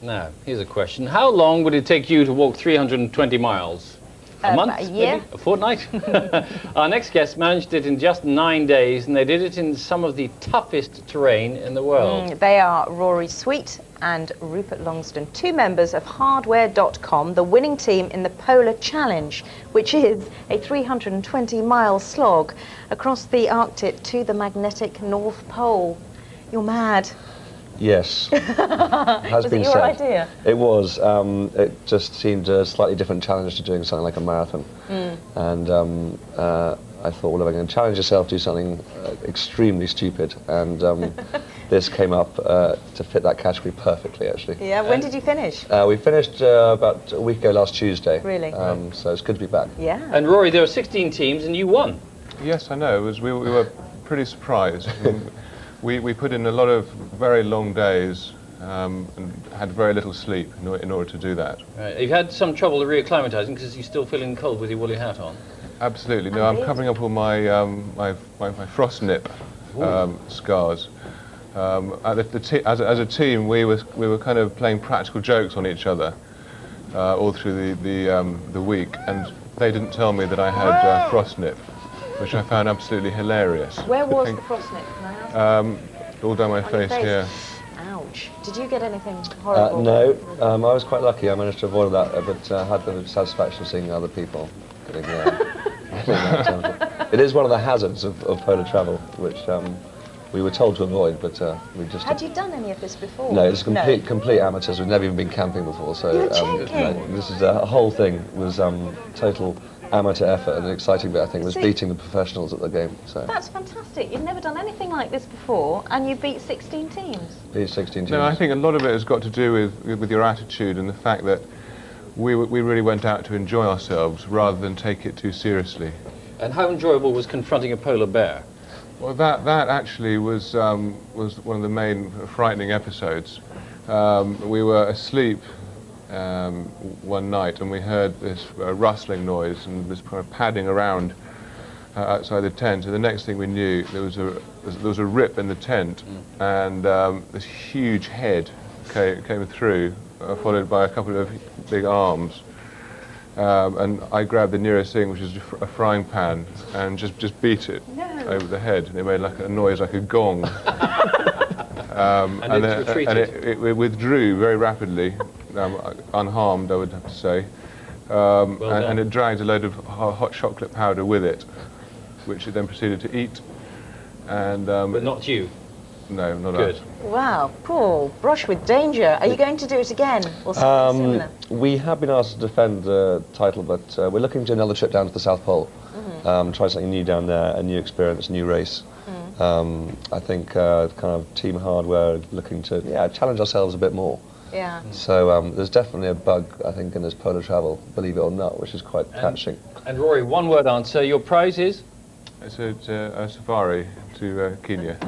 Now, here's a question. How long would it take you to walk 320 miles? A month? A year? Maybe? A fortnight? Our next guest managed it in just 9 days, and they did it in some of the toughest terrain in the world. They are Rory Sweet and Rupert Longsden, two members of Hardware.com, the winning team in the Polar Challenge, which is a 320-mile slog across the Arctic to the magnetic North Pole. You're mad. Yes. Was it your idea? It was. It just seemed a slightly different challenge to doing something like a marathon. And I thought, well, if I'm going to challenge yourself, do something extremely stupid. And this came up to fit that category perfectly, actually. Yeah, when did you finish? We finished about a week ago last Tuesday. Really? So it's good to be back. Yeah. And Rory, there were 16 teams and you won. Yes, I know. We were pretty surprised. We put in a lot of very long days and had very little sleep in order to do that. Right. You've had some trouble reacclimatising because you're still feeling cold with your woolly hat on. Absolutely. No, I'm covering up all my my frost nip scars. As a team, we were kind of playing practical jokes on each other all through the week, and they didn't tell me that I had frost nip, which I found absolutely hilarious. Where was the frost nip? Can I ask? All down my face here. Ouch. Did you get anything horrible? No, I was quite lucky. I managed to avoid that, but had the satisfaction of seeing other people getting that. It is one of the hazards of polar travel, which we were told to avoid, but we just... Had you done any of this before? No, it's complete amateurs. We've never even been camping before, so this is the whole thing was total amateur effort, and the exciting bit, I think, was beating the professionals at the game. So that's fantastic. You've never done anything like this before, and you beat 16 teams. Beat 16 teams. No, I think a lot of it has got to do with your attitude and the fact that we really went out to enjoy ourselves rather than take it too seriously. And how enjoyable was confronting a polar bear? Well, that actually was one of the main frightening episodes. We were asleep one night, and we heard this rustling noise and this kind of padding around outside the tent. And the next thing we knew, there was a rip in the tent, and this huge head came through, followed by a couple of big arms. And I grabbed the nearest thing, which is a frying pan, and just beat it over the head. And it made like a noise like a gong. And it withdrew very rapidly, unharmed, I would have to say. And it dragged a load of hot chocolate powder with it, which it then proceeded to eat. And but not you? No, not Good. us. Wow, Paul, brush with danger. Are you going to do it again, or something similar? We have been asked to defend the title, but we're looking to another trip down to the South Pole. Try something new down there, a new experience, a new race. I think kind of Team Hardware looking to challenge ourselves a bit more. Yeah. So there's definitely a bug, I think, in this polar travel, believe it or not, which is quite catching. And Rory, one-word answer. Your prize is? It's a safari to Kenya.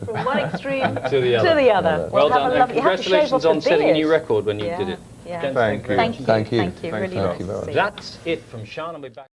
From one extreme to the other. Well done, and congratulations on setting a new record when you did it. Yeah. Thank you. Thank you. Thank you. Thank you. Really Thank you nice very to much. see you. That's it from Sean, and we're back.